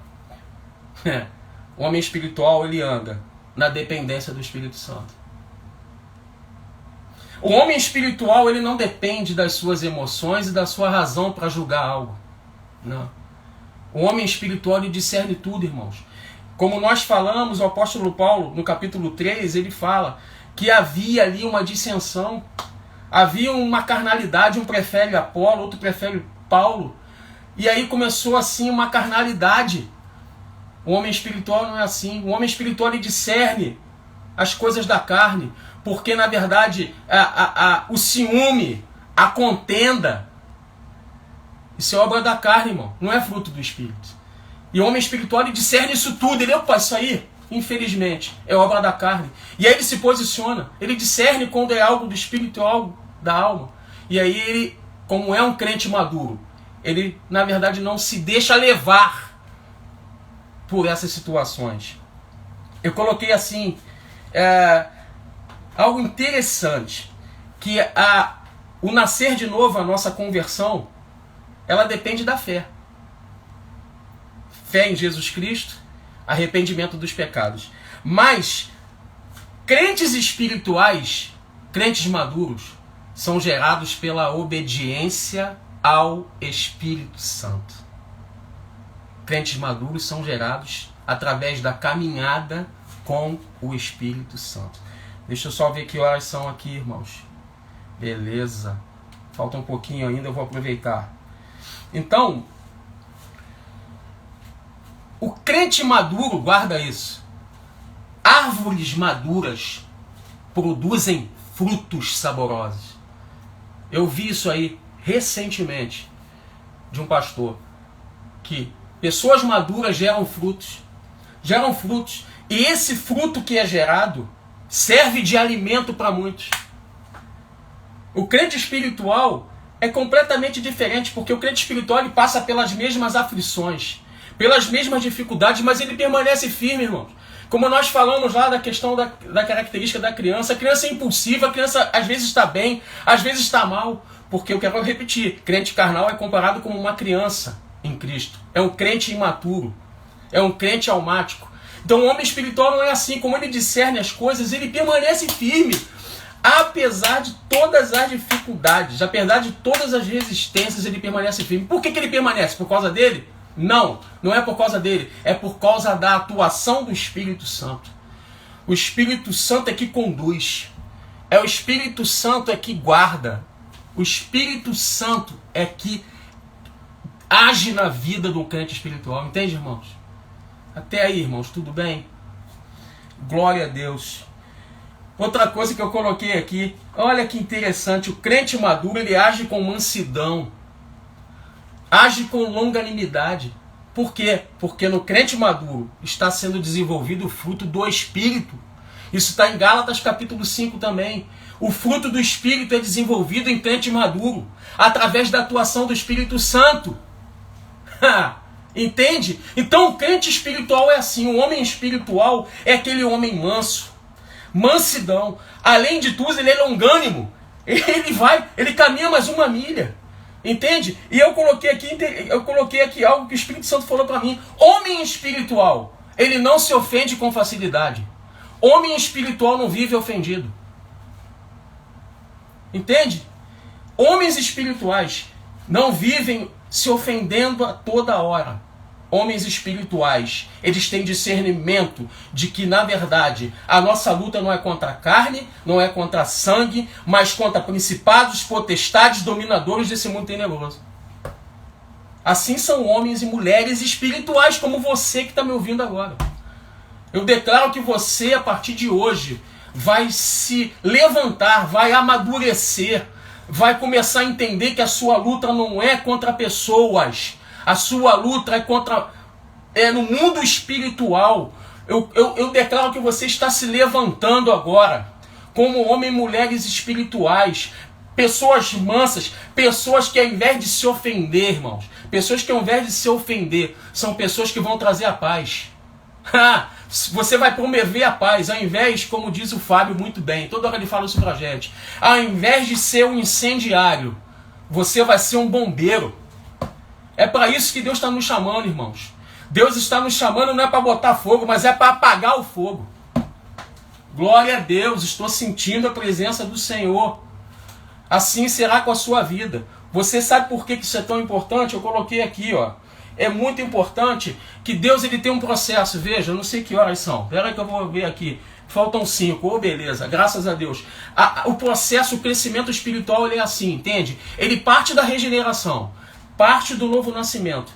O homem espiritual, ele anda na dependência do Espírito Santo. O homem espiritual, ele não depende das suas emoções e da sua razão para julgar algo. Não. O homem espiritual, ele discerne tudo, irmãos. Como nós falamos, o apóstolo Paulo, no capítulo 3, ele fala que havia ali uma dissensão. Havia uma carnalidade, um prefere Apolo, outro prefere Paulo. E aí começou assim uma carnalidade. O homem espiritual não é assim. O homem espiritual, ele discerne as coisas da carne. Porque, na verdade, o ciúme, a contenda, isso é obra da carne, irmão. Não é fruto do Espírito. E o homem espiritual, ele discerne isso tudo. Ele, opa, isso aí, infelizmente, é obra da carne. E aí ele se posiciona. Ele discerne quando é algo do Espírito ou algo da alma. E aí ele, como é um crente maduro, ele, na verdade, não se deixa levar por essas situações. Eu coloquei assim, algo interessante, que o nascer de novo, a nossa conversão, ela depende da fé. Fé em Jesus Cristo, arrependimento dos pecados. Mas crentes espirituais, crentes maduros, são gerados pela obediência ao Espírito Santo. Crentes maduros são gerados através da caminhada com o Espírito Santo. Deixa eu só ver que horas são aqui, irmãos. Beleza. Falta um pouquinho ainda, eu vou aproveitar. Então, o crente maduro, guarda isso. Árvores maduras produzem frutos saborosos. Eu vi isso aí recentemente de um pastor, que pessoas maduras geram frutos. E esse fruto que é gerado serve de alimento para muitos. O crente espiritual é completamente diferente, porque o crente espiritual, ele passa pelas mesmas aflições, pelas mesmas dificuldades, mas ele permanece firme, irmãos. Como nós falamos lá da questão da característica da criança, a criança é impulsiva, a criança às vezes está bem, às vezes está mal, porque eu quero repetir, crente carnal é comparado com uma criança em Cristo, é um crente imaturo, é um crente almático. Então o homem espiritual não é assim, como ele discerne as coisas, ele permanece firme, apesar de todas as dificuldades, apesar de todas as resistências, ele permanece firme. Por que ele permanece? Por causa dele? Não, não é por causa dele, é por causa da atuação do Espírito Santo. O Espírito Santo é que conduz, é o Espírito Santo é que guarda, o Espírito Santo é que age na vida do crente espiritual, entende, irmãos? Até aí, irmãos, tudo bem? Glória a Deus. Outra coisa que eu coloquei aqui, olha que interessante, o crente maduro, ele age com mansidão, age com longanimidade. Por quê? Porque no crente maduro está sendo desenvolvido o fruto do Espírito. Isso está em Gálatas capítulo 5 também. O fruto do Espírito é desenvolvido em crente maduro, através da atuação do Espírito Santo. Entende? Então o crente espiritual é assim, o homem espiritual é aquele homem manso, mansidão. Além de tudo, ele é longânimo. Ele caminha mais uma milha. Entende? E eu coloquei aqui algo que o Espírito Santo falou para mim. Homem espiritual, ele não se ofende com facilidade. Homem espiritual não vive ofendido. Entende? Homens espirituais não vivem se ofendendo a toda hora. Homens espirituais, eles têm discernimento de que, na verdade, a nossa luta não é contra a carne, não é contra a sangue, mas contra principados, potestades, dominadores desse mundo tenebroso. Assim são homens e mulheres espirituais, como você que está me ouvindo agora. Eu declaro que você, a partir de hoje, vai se levantar, vai amadurecer, vai começar a entender que a sua luta não é contra pessoas. A sua luta é no mundo espiritual. Eu declaro que você está se levantando agora como homem e mulheres espirituais, pessoas mansas, pessoas que ao invés de se ofender, irmãos, pessoas que ao invés de se ofender, são pessoas que vão trazer a paz. Você vai promover a paz, ao invés, como diz o Fábio muito bem, toda hora ele fala isso pra gente, ao invés de ser um incendiário, Você vai ser um bombeiro. É para isso que Deus está nos chamando, irmãos. Deus está nos chamando não é para botar fogo, mas é para apagar o fogo. Glória a Deus, estou sentindo a presença do Senhor. Assim será com a sua vida. Você sabe por que isso é tão importante? Eu coloquei aqui, ó. É muito importante que Deus ele tem um processo. Veja, eu não sei que horas são. Espera aí que eu vou ver aqui. Faltam 5. Oh, beleza. Graças a Deus. O processo, o crescimento espiritual, ele é assim, entende? Ele parte da regeneração. Parte do novo nascimento.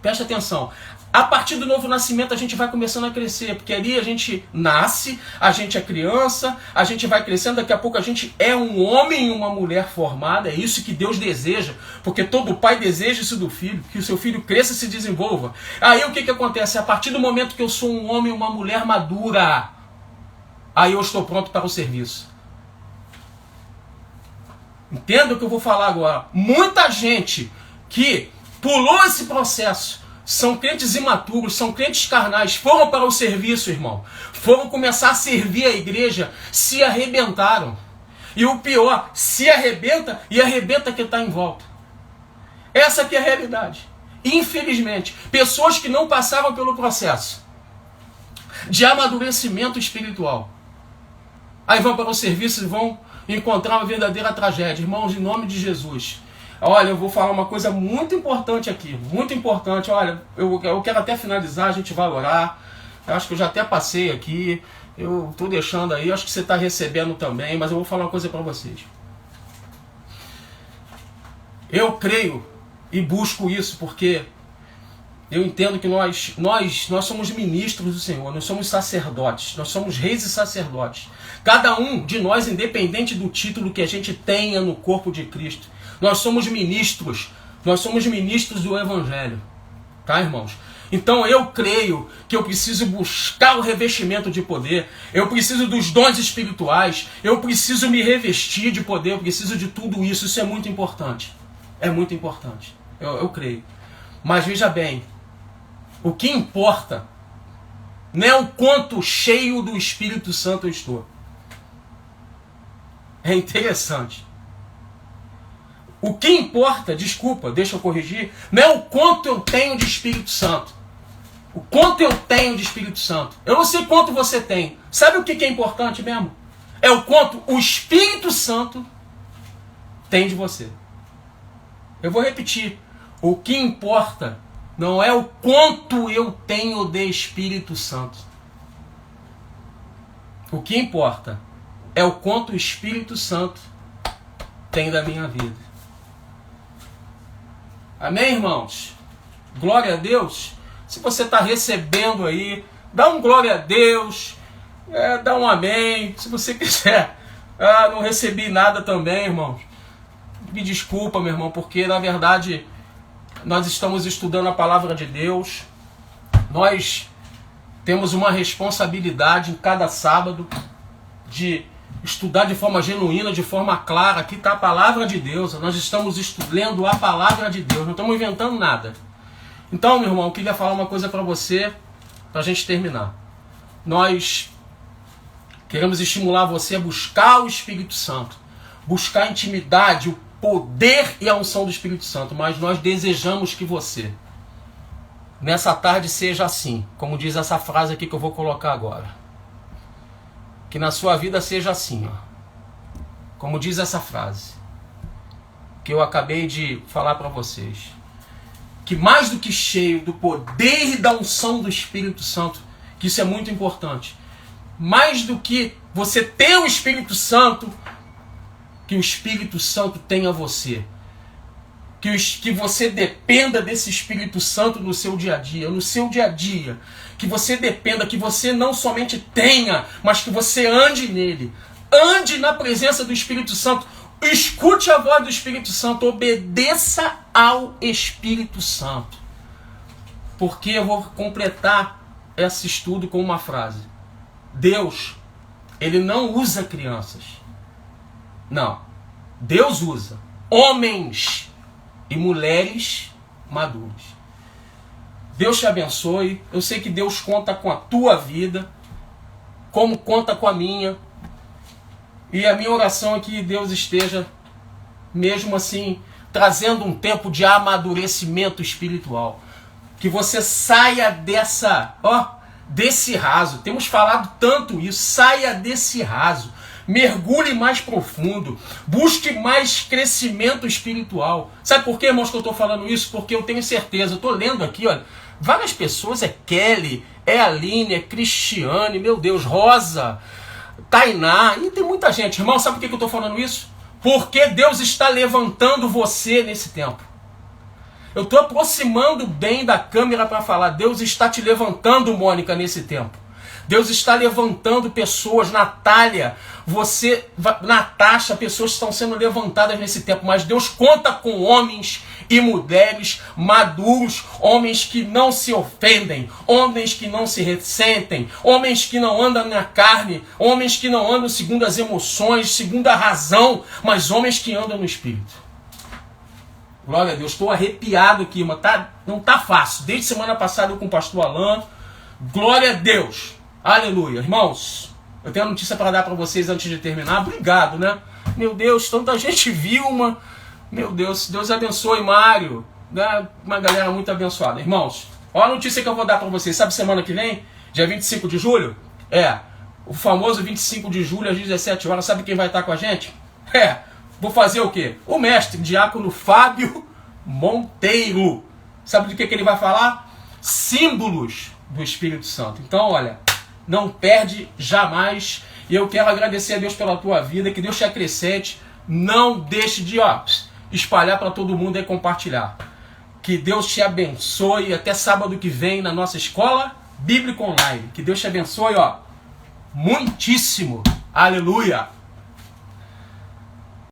Preste atenção. A partir do novo nascimento a gente vai começando a crescer, porque ali a gente nasce, a gente é criança, a gente vai crescendo, daqui a pouco a gente é um homem e uma mulher formada, é isso que Deus deseja, porque todo pai deseja isso do filho, que o seu filho cresça e se desenvolva. Aí o que acontece? A partir do momento que eu sou um homem e uma mulher madura, aí eu estou pronto para o serviço. Entenda o que eu vou falar agora. Muita gente que pulou esse processo, são crentes imaturos, são crentes carnais, foram para o serviço, irmão. Foram começar a servir a igreja, se arrebentaram. E o pior, se arrebenta e arrebenta quem está em volta. Essa aqui é a realidade. Infelizmente, pessoas que não passaram pelo processo de amadurecimento espiritual, aí vão para o serviço e vão encontrar uma verdadeira tragédia. Irmãos, em nome de Jesus, olha, eu vou falar uma coisa muito importante aqui, muito importante. Olha, eu quero até finalizar, a gente vai orar. Eu acho que eu já até passei aqui, eu estou deixando aí, acho que você está recebendo também, mas eu vou falar uma coisa para vocês. Eu creio e busco isso porque eu entendo que nós somos ministros do Senhor, nós somos sacerdotes, nós somos reis e sacerdotes. Cada um de nós, independente do título que a gente tenha no corpo de Cristo, nós somos ministros do Evangelho, tá, irmãos? Então eu creio que eu preciso buscar o revestimento de poder, eu preciso dos dons espirituais, eu preciso me revestir de poder, eu preciso de tudo isso, isso é muito importante, eu creio. Mas veja bem, o que importa não é o quanto cheio do Espírito Santo eu estou. É interessante. O que importa, desculpa, deixa eu corrigir, não é o quanto eu tenho de Espírito Santo. O quanto eu tenho de Espírito Santo. Eu não sei quanto você tem. Sabe o que é importante mesmo? É o quanto o Espírito Santo tem de você. Eu vou repetir. O que importa não é o quanto eu tenho de Espírito Santo. O que importa é o quanto o Espírito Santo tem da minha vida. Amém, irmãos? Glória a Deus. Se você está recebendo aí, dá um glória a Deus, dá um amém. Se você quiser, não recebi nada também, irmãos, me desculpa, meu irmão, porque na verdade nós estamos estudando a palavra de Deus. Nós temos uma responsabilidade em cada sábado de estudar de forma genuína, de forma clara. Aqui está a palavra de Deus. Nós estamos lendo a palavra de Deus. Não estamos inventando nada. Então, meu irmão, eu queria falar uma coisa para você, para a gente terminar. Nós queremos estimular você a buscar o Espírito Santo. Buscar a intimidade, o poder e a unção do Espírito Santo. Mas nós desejamos que você, nessa tarde, seja assim. Como diz essa frase aqui que eu vou colocar agora. Que na sua vida seja assim, ó. Como diz essa frase que eu acabei de falar para vocês. Que mais do que cheio do poder e da unção do Espírito Santo, que isso é muito importante, mais do que você ter o Espírito Santo, que o Espírito Santo tenha você. Que você dependa desse Espírito Santo no seu dia a dia. No seu dia a dia. Que você dependa, que você não somente tenha, mas que você ande nele. Ande na presença do Espírito Santo. Escute a voz do Espírito Santo. Obedeça ao Espírito Santo. Porque eu vou completar esse estudo com uma frase. Deus, ele não usa crianças. Não. Deus usa homens e mulheres maduros. Deus te abençoe. Eu sei que Deus conta com a tua vida, como conta com a minha. E a minha oração é que Deus esteja, mesmo assim, trazendo um tempo de amadurecimento espiritual. Que você saia desse raso. Temos falado tanto isso. Saia desse raso. Mergulhe mais profundo. Busque mais crescimento espiritual. Sabe por quê, irmãos, que eu estou falando isso? Porque eu tenho certeza. Eu estou lendo aqui, olha. Várias pessoas, é Kelly, é Aline, é Cristiane, meu Deus, Rosa, Tainá. E tem muita gente. Irmão, sabe por que eu estou falando isso? Porque Deus está levantando você nesse tempo. Eu estou aproximando bem da câmera para falar. Deus está te levantando, Mônica, nesse tempo. Deus está levantando pessoas. Natália, Natasha, pessoas estão sendo levantadas nesse tempo. Mas Deus conta com homens e mulheres maduros, homens que não se ofendem, homens que não se ressentem, homens que não andam na carne, homens que não andam segundo as emoções, segundo a razão, mas homens que andam no Espírito. Glória a Deus, estou arrepiado aqui, mas não está fácil. Desde semana passada eu com o pastor Alan. Glória a Deus, aleluia. Irmãos, eu tenho uma notícia para dar para vocês antes de terminar. Obrigado, né? Meu Deus, tanta gente viu uma... Meu Deus, Deus abençoe, Mário. Uma galera muito abençoada. Irmãos, olha a notícia que eu vou dar para vocês. Sabe semana que vem? Dia 25 de julho? O famoso 25 de julho às 17 horas. Sabe quem vai estar com a gente? Vou fazer o quê? O mestre, diácono Fábio Monteiro. Sabe do que ele vai falar? Símbolos do Espírito Santo. Então, olha, não perde jamais. E eu quero agradecer a Deus pela tua vida. Que Deus te acrescente. Não deixe de espalhar para todo mundo e compartilhar. Que Deus te abençoe. Até sábado que vem na nossa escola bíblica online. Que Deus te abençoe muitíssimo. Aleluia.